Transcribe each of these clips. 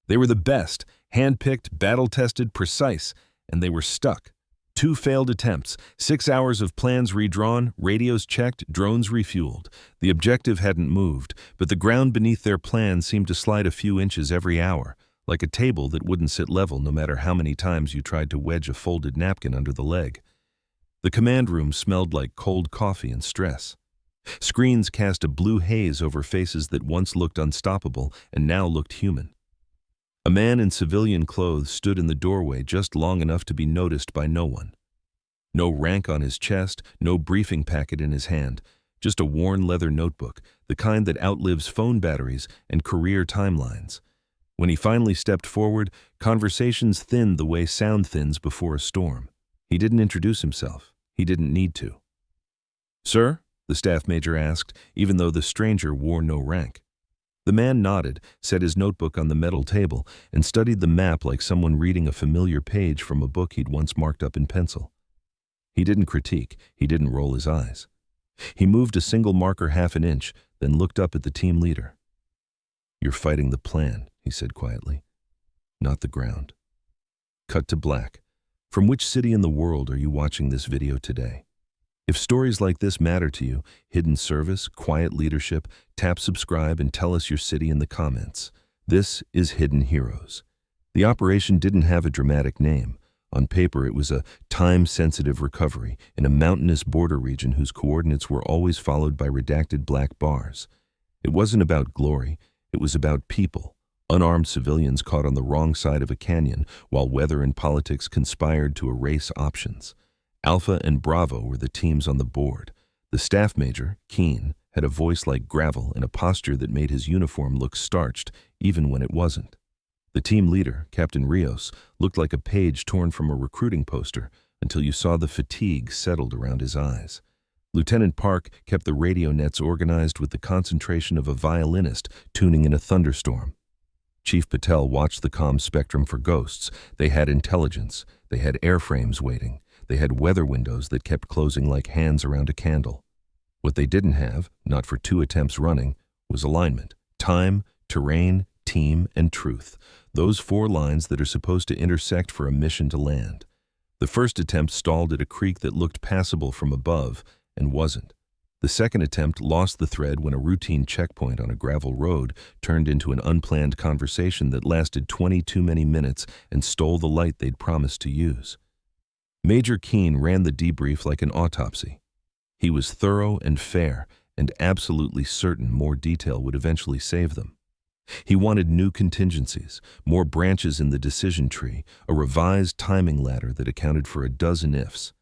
They were the best, hand-picked, battle-tested, precise, and they were stuck. 2 failed attempts, 6 hours of plans redrawn, radios checked, drones refueled. The objective hadn't moved, but the ground beneath their plan seemed to slide a few inches every hour, like a table that wouldn't sit level no matter how many times you tried to wedge a folded napkin under the leg. The command room smelled like cold coffee and stress. Screens cast a blue haze over faces that once looked unstoppable and now looked human. A man in civilian clothes stood in the doorway just long enough to be noticed by no one. No rank on his chest, no briefing packet in his hand, just a worn leather notebook, the kind that outlives phone batteries and career timelines. When he finally stepped forward, conversations thinned the way sound thins before a storm. He didn't introduce himself. He didn't need to. "Sir?" the staff major asked, even though the stranger wore no rank. The man nodded, set his notebook on the metal table, and studied the map like someone reading a familiar page from a book he'd once marked up in pencil. He didn't critique, he didn't roll his eyes. He moved a single marker half an inch, then looked up at the team leader. "You're fighting the plan," he said quietly, "not the ground." Cut to black. From which city in the world are you watching this video today? If stories like this matter to you, hidden service, quiet leadership, tap subscribe and tell us your city in the comments. This is Hidden Heroes. The operation didn't have a dramatic name. On paper, it was a time-sensitive recovery in a mountainous border region whose coordinates were always followed by redacted black bars. It wasn't about glory, it was about people. Unarmed civilians caught on the wrong side of a canyon, while weather and politics conspired to erase options. Alpha and Bravo were the teams on the board. The staff major, Keen, had a voice like gravel and a posture that made his uniform look starched, even when it wasn't. The team leader, Captain Rios, looked like a page torn from a recruiting poster until you saw the fatigue settled around his eyes. Lieutenant Park kept the radio nets organized with the concentration of a violinist tuning in a thunderstorm. Chief Patel watched the comm spectrum for ghosts. They had intelligence. They had airframes waiting. They had weather windows that kept closing like hands around a candle. What they didn't have, not for 2 attempts running, was alignment. Time, terrain, team, and truth. Those 4 lines that are supposed to intersect for a mission to land. The first attempt stalled at a creek that looked passable from above and wasn't. The second attempt lost the thread when a routine checkpoint on a gravel road turned into an unplanned conversation that lasted 20 too many minutes and stole the light they'd promised to use. Major Keen ran the debrief like an autopsy. He was thorough and fair, and absolutely certain more detail would eventually save them. He wanted new contingencies, more branches in the decision tree, a revised timing ladder that accounted for a dozen ifs.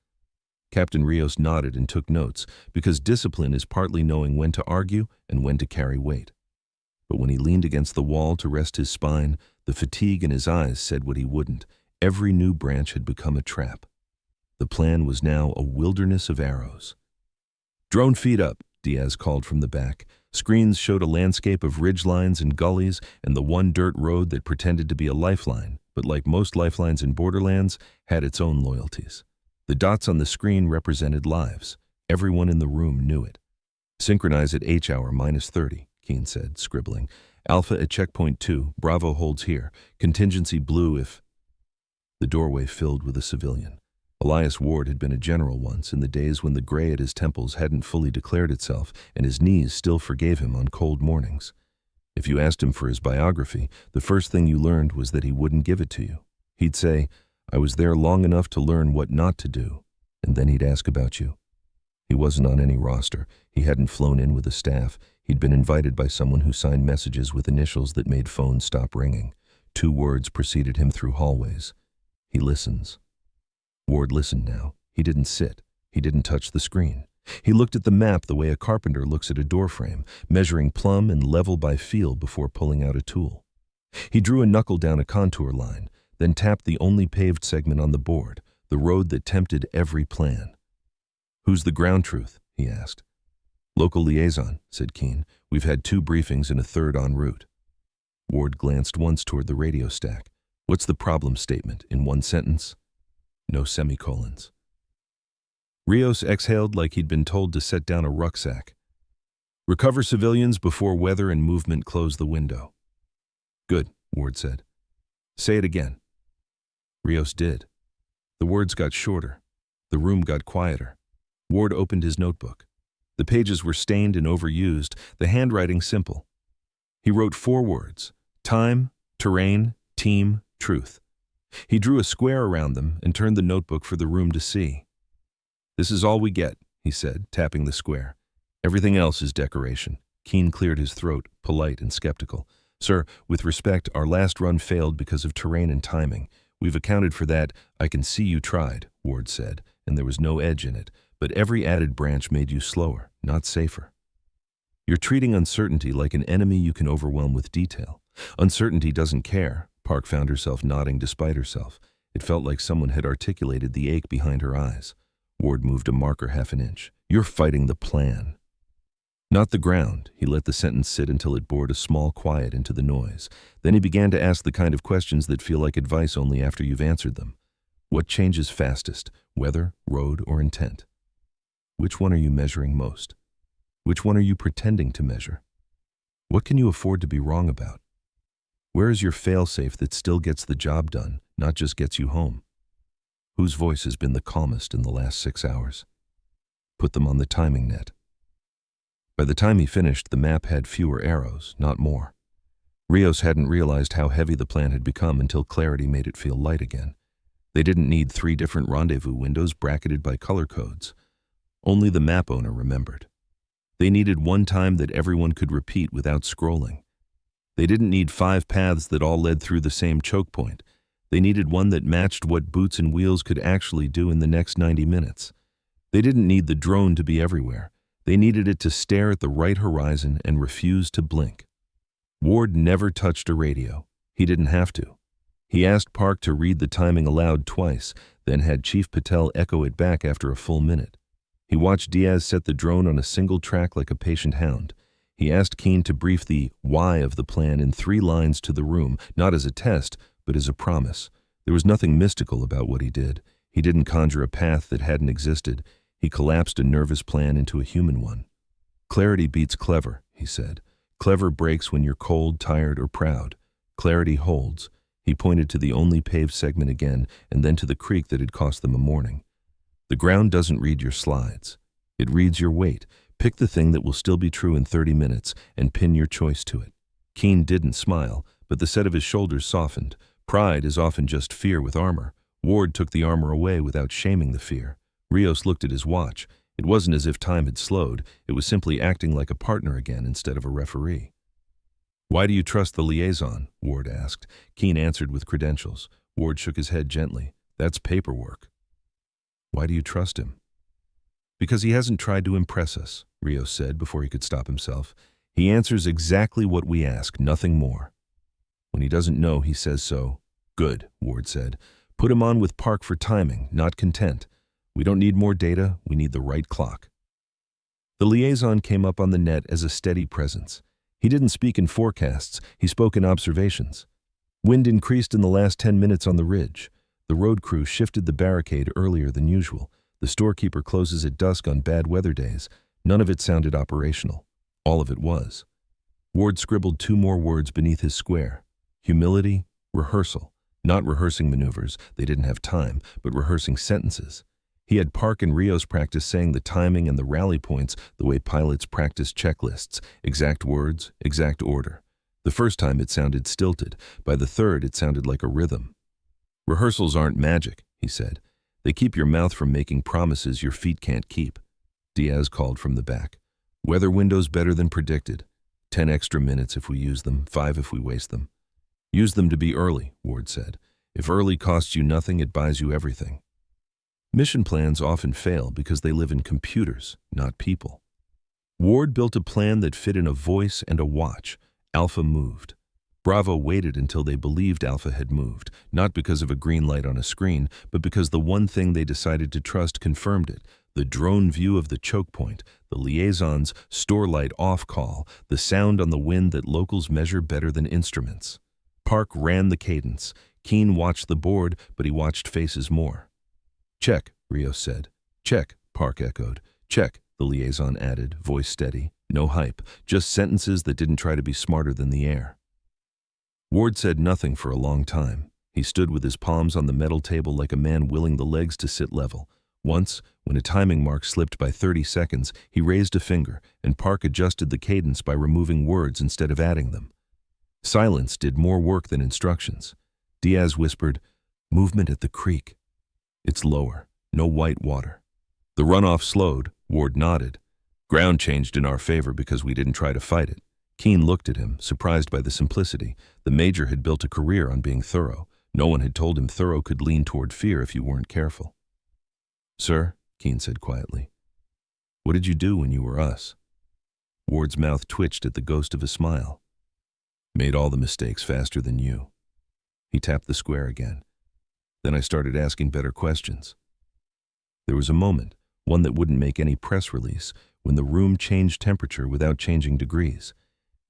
Captain Rios nodded and took notes, because discipline is partly knowing when to argue and when to carry weight. But when he leaned against the wall to rest his spine, the fatigue in his eyes said what he wouldn't. Every new branch had become a trap. The plan was now a wilderness of arrows. "Drone feed up," Diaz called from the back. Screens showed a landscape of ridgelines and gullies and the one dirt road that pretended to be a lifeline, but like most lifelines in Borderlands, had its own loyalties. The dots on the screen represented lives. Everyone in the room knew it. "Synchronize at H-hour -30, Keen said, scribbling. "Alpha at checkpoint 2, Bravo holds here. Contingency blue if—" The doorway filled with a civilian. Elias Ward had been a general once, in the days when the gray at his temples hadn't fully declared itself, and his knees still forgave him on cold mornings. If you asked him for his biography, the first thing you learned was that he wouldn't give it to you. He'd say, "I was there long enough to learn what not to do," and then he'd ask about you. He wasn't on any roster. He hadn't flown in with a staff. He'd been invited by someone who signed messages with initials that made phones stop ringing. 2 words preceded him through hallways. "He listens." Ward listened now. He didn't sit. He didn't touch the screen. He looked at the map the way a carpenter looks at a doorframe, measuring plumb and level by feel before pulling out a tool. He drew a knuckle down a contour line, then tapped the only paved segment on the board, the road that tempted every plan. "Who's the ground truth?" he asked. "Local liaison," said Keen. "We've had 2 briefings and a third en route." Ward glanced once toward the radio stack. "What's the problem statement, in 1 sentence?" No semicolons. Rios exhaled like he'd been told to set down a rucksack. "Recover civilians before weather and movement close the window." "Good," Ward said. Say it again." Rios did. The words got shorter. The room got quieter. Ward opened his notebook. The pages were stained and overused, the handwriting simple. He wrote 4 words: time, terrain, team, truth. He drew a square around them and turned the notebook for the room to see. "This is all we get," he said, tapping the square. "Everything else is decoration." Keene cleared his throat, polite and skeptical. "Sir, with respect, our last run failed because of terrain and timing. We've accounted for that." "I can see you tried," Ward said, "and there was no edge in it. But every added branch made you slower, not safer. You're treating uncertainty like an enemy you can overwhelm with detail. Uncertainty doesn't care." Park found herself nodding despite herself. It felt like someone had articulated the ache behind her eyes. Ward moved a marker half an inch. "You're fighting the plan, not the ground." He let the sentence sit until it bored a small quiet into the noise. Then he began to ask the kind of questions that feel like advice only after you've answered them. What changes fastest, weather, road, or intent? Which one are you measuring most? Which one are you pretending to measure? What can you afford to be wrong about? Where is your fail-safe that still gets the job done, not just gets you home? Whose voice has been the calmest in the last 6 hours? Put them on the timing net. By the time he finished, the map had fewer arrows, not more. Rios hadn't realized how heavy the plan had become until clarity made it feel light again. They didn't need 3 different rendezvous windows bracketed by color codes. Only the map owner remembered. They needed one time that everyone could repeat without scrolling. They didn't need 5 paths that all led through the same choke point. They needed one that matched what boots and wheels could actually do in the next 90 minutes. They didn't need the drone to be everywhere. They needed it to stare at the right horizon and refuse to blink. Ward never touched a radio. He didn't have to. He asked Park to read the timing aloud twice, then had Chief Patel echo it back after a full minute. He watched Diaz set the drone on a single track like a patient hound. He asked Keene to brief the why of the plan in 3 lines to the room, not as a test, but as a promise. There was nothing mystical about what he did. He didn't conjure a path that hadn't existed. He collapsed a nervous plan into a human one. "Clarity beats clever," he said. "Clever breaks when you're cold, tired, or proud. Clarity holds." He pointed to the only paved segment again, and then to the creek that had cost them a morning. "The ground doesn't read your slides. It reads your weight. Pick the thing that will still be true in 30 minutes and pin your choice to it." Keene didn't smile, but the set of his shoulders softened. Pride is often just fear with armor. Ward took the armor away without shaming the fear. Rios looked at his watch. It wasn't as if time had slowed. It was simply acting like a partner again instead of a referee. "Why do you trust the liaison?" Ward asked. Keene answered with credentials. Ward shook his head gently. "That's paperwork." "Why do you trust him?" "Because he hasn't tried to impress us," Rios said before he could stop himself. "He answers exactly what we ask, nothing more. When he doesn't know, he says so." "Good," Ward said. "Put him on with Park for timing, not content. We don't need more data, we need the right clock." The liaison came up on the net as a steady presence. He didn't speak in forecasts, he spoke in observations. Wind increased in the last 10 minutes on the ridge. The road crew shifted the barricade earlier than usual. The storekeeper closes at dusk on bad weather days. None of it sounded operational. All of it was. Ward scribbled 2 more words beneath his square. Humility, rehearsal. Not rehearsing maneuvers, they didn't have time, but rehearsing sentences. He had Park and Rios practice saying the timing and the rally points the way pilots practice checklists, exact words, exact order. The first time it sounded stilted. By the third, it sounded like a rhythm. "Rehearsals aren't magic," he said. "They keep your mouth from making promises your feet can't keep." Diaz called from the back. "Weather windows better than predicted. 10 extra minutes if we use them, 5 if we waste them." "Use them to be early," Ward said. "If early costs you nothing, it buys you everything." Mission plans often fail because they live in computers, not people. Ward built a plan that fit in a voice and a watch. Alpha moved. Bravo waited until they believed Alpha had moved, not because of a green light on a screen, but because the one thing they decided to trust confirmed it: the drone view of the choke point, the liaison's store light off call, the sound on the wind that locals measure better than instruments. Park ran the cadence. Keene watched the board, but he watched faces more. "Check," Rios said. "Check," Park echoed. "Check," the liaison added, voice steady. No hype, just sentences that didn't try to be smarter than the air. Ward said nothing for a long time. He stood with his palms on the metal table like a man willing the legs to sit level. Once, when a timing mark slipped by 30 seconds, he raised a finger, and Park adjusted the cadence by removing words instead of adding them. Silence did more work than instructions. Diaz whispered, "Movement at the creek. It's lower. No white water." The runoff slowed. Ward nodded. "Ground changed in our favor because we didn't try to fight it." Keene looked at him, surprised by the simplicity. The major had built a career on being thorough. No one had told him thorough could lean toward fear if you weren't careful. "Sir," Keene said quietly, "what did you do when you were us?" Ward's mouth twitched at the ghost of a smile. "Made all the mistakes faster than you." He tapped the square again. "Then I started asking better questions." There was a moment, one that wouldn't make any press release, when the room changed temperature without changing degrees.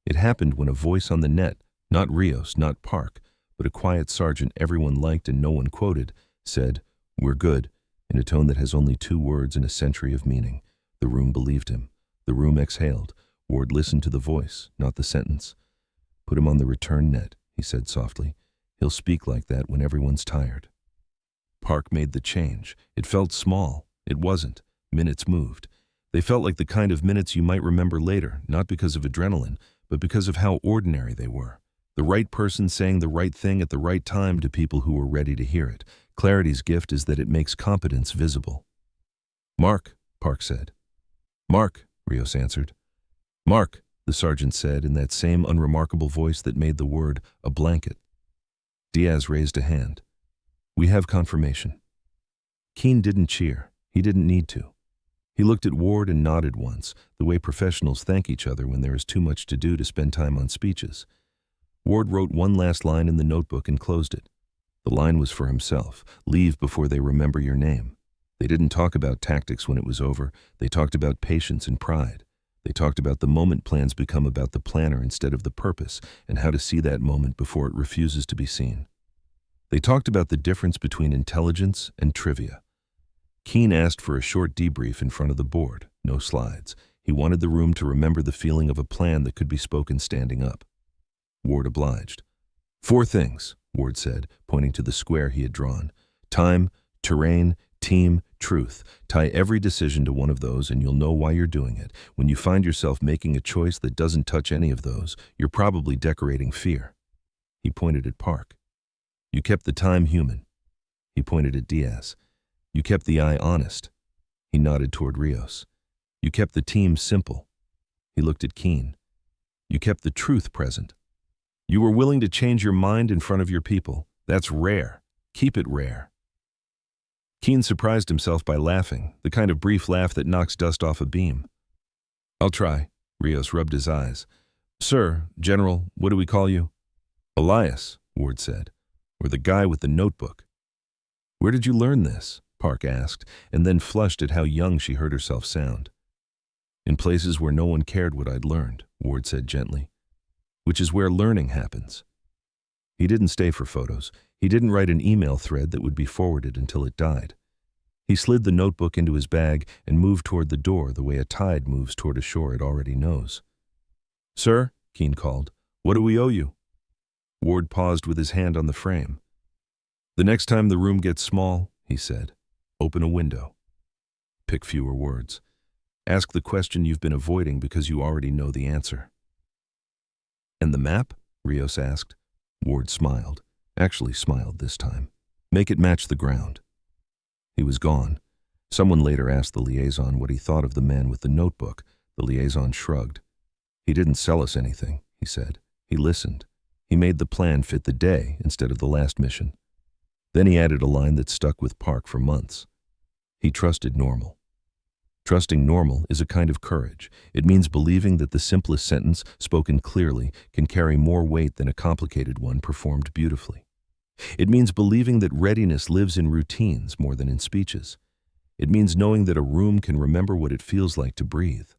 It happened when a voice on the net, not Rios, not Park, but a quiet sergeant everyone liked and no one quoted, said, "We're good," in a tone that has only 2 words and a century of meaning. The room believed him. The room exhaled. Ward listened to the voice, not the sentence. "Put him on the return net," he said softly. "He'll speak like that when everyone's tired." Park made the change. It felt small. It wasn't. Minutes moved. They felt like the kind of minutes you might remember later, not because of adrenaline, but because of how ordinary they were. The right person saying the right thing at the right time to people who were ready to hear it. Clarity's gift is that it makes competence visible. "Mark," Park said. "Mark," Rios answered. "Mark," the sergeant said in that same unremarkable voice that made the word a blanket. Diaz raised a hand. "We have confirmation." Keene didn't cheer. He didn't need to. He looked at Ward and nodded once, the way professionals thank each other when there is too much to do to spend time on speeches. Ward wrote one last line in the notebook and closed it. The line was for himself. "Leave before they remember your name." They didn't talk about tactics when it was over. They talked about patience and pride. They talked about the moment plans become about the planner instead of the purpose, and how to see that moment before it refuses to be seen. They talked about the difference between intelligence and trivia. Keene asked for a short debrief in front of the board, no slides. He wanted the room to remember the feeling of a plan that could be spoken standing up. Ward obliged. 4 things, Ward said, pointing to the square he had drawn. Time, terrain, team, truth. Tie every decision to one of those and you'll know why you're doing it. When you find yourself making a choice that doesn't touch any of those, you're probably decorating fear. He pointed at Park. You kept the time human. He pointed at Diaz. You kept the eye honest. He nodded toward Rios. You kept the team simple. He looked at Keene. You kept the truth present. You were willing to change your mind in front of your people. That's rare. Keep it rare. Keene surprised himself by laughing, the kind of brief laugh that knocks dust off a beam. I'll try. Rios rubbed his eyes. Sir, General, what do we call you? Elias, Ward said. Or the guy with the notebook. Where did you learn this? Park asked, and then flushed at how young she heard herself sound. In places where no one cared what I'd learned, Ward said gently. Which is where learning happens. He didn't stay for photos. He didn't write an email thread that would be forwarded until it died. He slid the notebook into his bag and moved toward the door the way a tide moves toward a shore it already knows. Sir, Keene called, what do we owe you? Ward paused with his hand on the frame. The next time the room gets small, he said, open a window. Pick fewer words. Ask the question you've been avoiding because you already know the answer. And the map? Rios asked. Ward smiled. Actually smiled this time. Make it match the ground. He was gone. Someone later asked the liaison what he thought of the man with the notebook. The liaison shrugged. He didn't sell us anything, he said. He listened. He made the plan fit the day instead of the last mission. Then he added a line that stuck with Park for months. He trusted normal. Trusting normal is a kind of courage. It means believing that the simplest sentence, spoken clearly, can carry more weight than a complicated one performed beautifully. It means believing that readiness lives in routines more than in speeches. It means knowing that a room can remember what it feels like to breathe.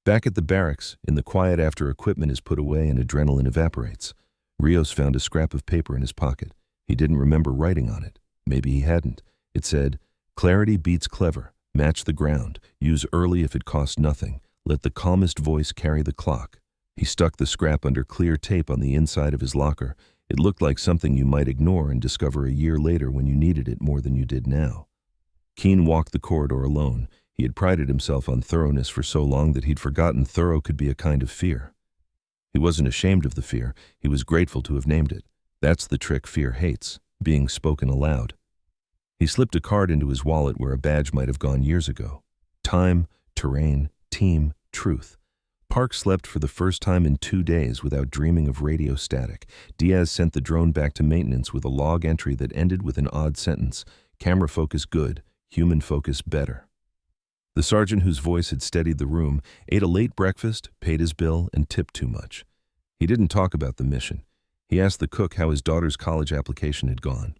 Back at the barracks, in the quiet after equipment is put away and adrenaline evaporates, Rios found a scrap of paper in his pocket. He didn't remember writing on it. Maybe he hadn't. It said, "Clarity beats clever. Match the ground. Use early if it costs nothing. Let the calmest voice carry the clock." He stuck the scrap under clear tape on the inside of his locker. It looked like something you might ignore and discover a year later when you needed it more than you did now. Keen walked the corridor alone. He had prided himself on thoroughness for so long that he'd forgotten thorough could be a kind of fear. He wasn't ashamed of the fear. He was grateful to have named it. That's the trick fear hates, being spoken aloud. He slipped a card into his wallet where a badge might have gone years ago. Time, terrain, team, truth. Park slept for the first time in 2 days without dreaming of radio static. Diaz sent the drone back to maintenance with a log entry that ended with an odd sentence. Camera focus good, human focus better. The sergeant whose voice had steadied the room ate a late breakfast, paid his bill, and tipped too much. He didn't talk about the mission. He asked the cook how his daughter's college application had gone.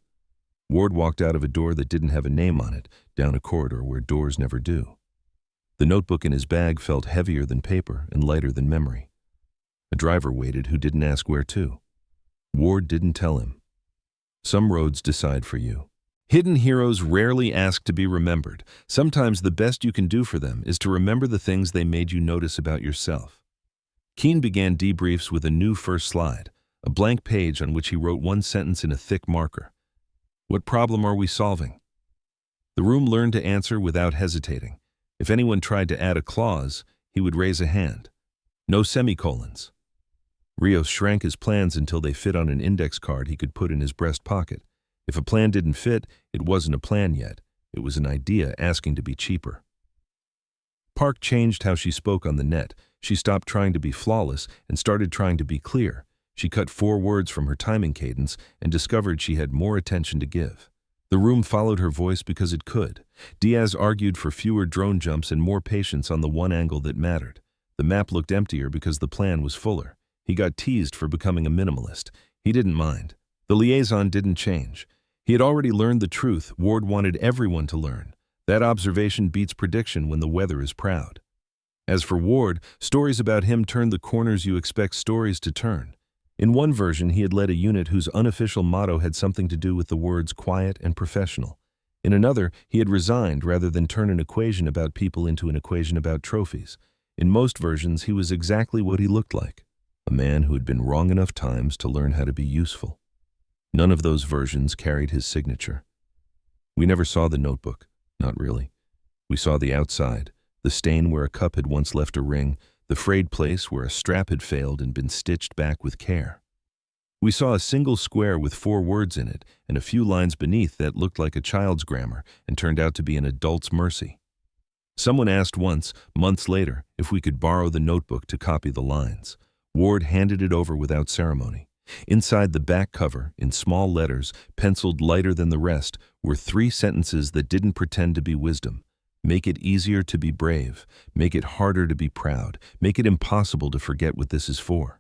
Ward walked out of a door that didn't have a name on it, down a corridor where doors never do. The notebook in his bag felt heavier than paper and lighter than memory. A driver waited who didn't ask where to. Ward didn't tell him. Some roads decide for you. Hidden heroes rarely ask to be remembered. Sometimes the best you can do for them is to remember the things they made you notice about yourself. Keen began debriefs with a new first slide, a blank page on which he wrote one sentence in a thick marker. What problem are we solving? The room learned to answer without hesitating. If anyone tried to add a clause, he would raise a hand. No semicolons. Rios shrank his plans until they fit on an index card he could put in his breast pocket. If a plan didn't fit, it wasn't a plan yet. It was an idea asking to be cheaper. Park changed how she spoke on the net. She stopped trying to be flawless and started trying to be clear. She cut 4 words from her timing cadence and discovered she had more attention to give. The room followed her voice because it could. Diaz argued for fewer drone jumps and more patience on the one angle that mattered. The map looked emptier because the plan was fuller. He got teased for becoming a minimalist. He didn't mind. The liaison didn't change. He had already learned the truth Ward wanted everyone to learn. That observation beats prediction when the weather is proud. As for Ward, stories about him turned the corners you expect stories to turn. In one version, he had led a unit whose unofficial motto had something to do with the words quiet and professional. In another, he had resigned rather than turn an equation about people into an equation about trophies. In most versions, he was exactly what he looked like, a man who had been wrong enough times to learn how to be useful. None of those versions carried his signature. We never saw the notebook, not really. We saw the outside, the stain where a cup had once left a ring, the frayed place where a strap had failed and been stitched back with care. We saw a single square with 4 words in it and a few lines beneath that looked like a child's grammar and turned out to be an adult's mercy. Someone asked once, months later, if we could borrow the notebook to copy the lines. Ward handed it over without ceremony. Inside the back cover, in small letters, penciled lighter than the rest, were 3 sentences that didn't pretend to be wisdom. Make it easier to be brave. Make it harder to be proud. Make it impossible to forget what this is for.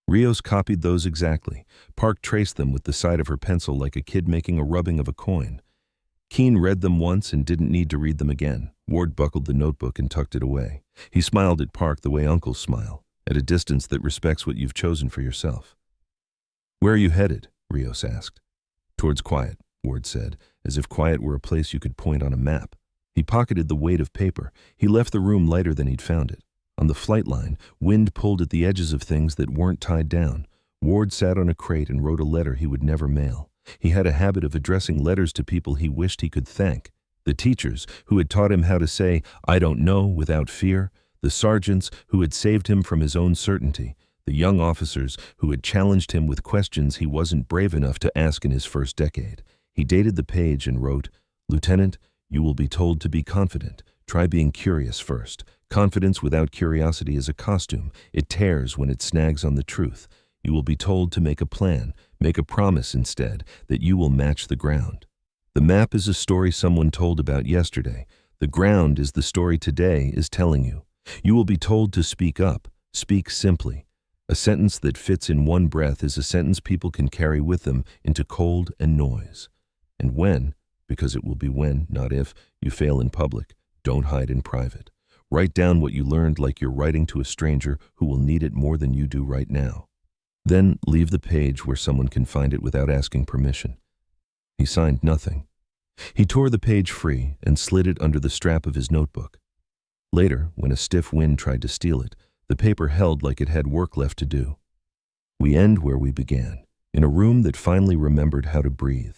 Rios copied those exactly. Park traced them with the side of her pencil like a kid making a rubbing of a coin. Keen read them once and didn't need to read them again. Ward buckled the notebook and tucked it away. He smiled at Park the way uncles smile, at a distance that respects what you've chosen for yourself. "Where are you headed?" Rios asked. "Towards quiet," Ward said, as if quiet were a place you could point on a map. He pocketed the weight of paper. He left the room lighter than he'd found it. On the flight line, wind pulled at the edges of things that weren't tied down. Ward sat on a crate and wrote a letter he would never mail. He had a habit of addressing letters to people he wished he could thank. The teachers, who had taught him how to say, "I don't know," without fear. The sergeants, who had saved him from his own certainty. The young officers, who had challenged him with questions he wasn't brave enough to ask in his first decade. He dated the page and wrote, "Lieutenant, you will be told to be confident. Try being curious first. Confidence without curiosity is a costume. It tears when it snags on the truth. You will be told to make a plan. Make a promise instead that you will match the ground. The map is a story someone told about yesterday. The ground is the story today is telling you. You will be told to speak up. Speak simply. A sentence that fits in one breath is a sentence people can carry with them into cold and noise. And when, because it will be when, not if, you fail in public, don't hide in private. Write down what you learned like you're writing to a stranger who will need it more than you do right now. Then leave the page where someone can find it without asking permission." He signed nothing. He tore the page free and slid it under the strap of his notebook. Later, when a stiff wind tried to steal it, The paper held like it had work left to do. We end where we began, in a room that finally remembered how to breathe.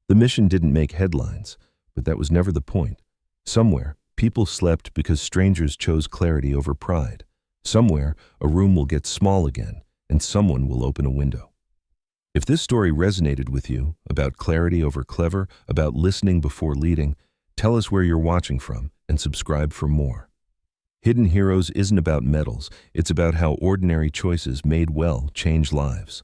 The mission didn't make headlines, but that was never the point. Somewhere, people slept because strangers chose clarity over pride. Somewhere, a room will get small again, and someone will open a window. If this story resonated with you, about clarity over clever, about listening before leading, tell us where you're watching from and subscribe for more. Hidden Heroes isn't about medals, it's about how ordinary choices made well change lives.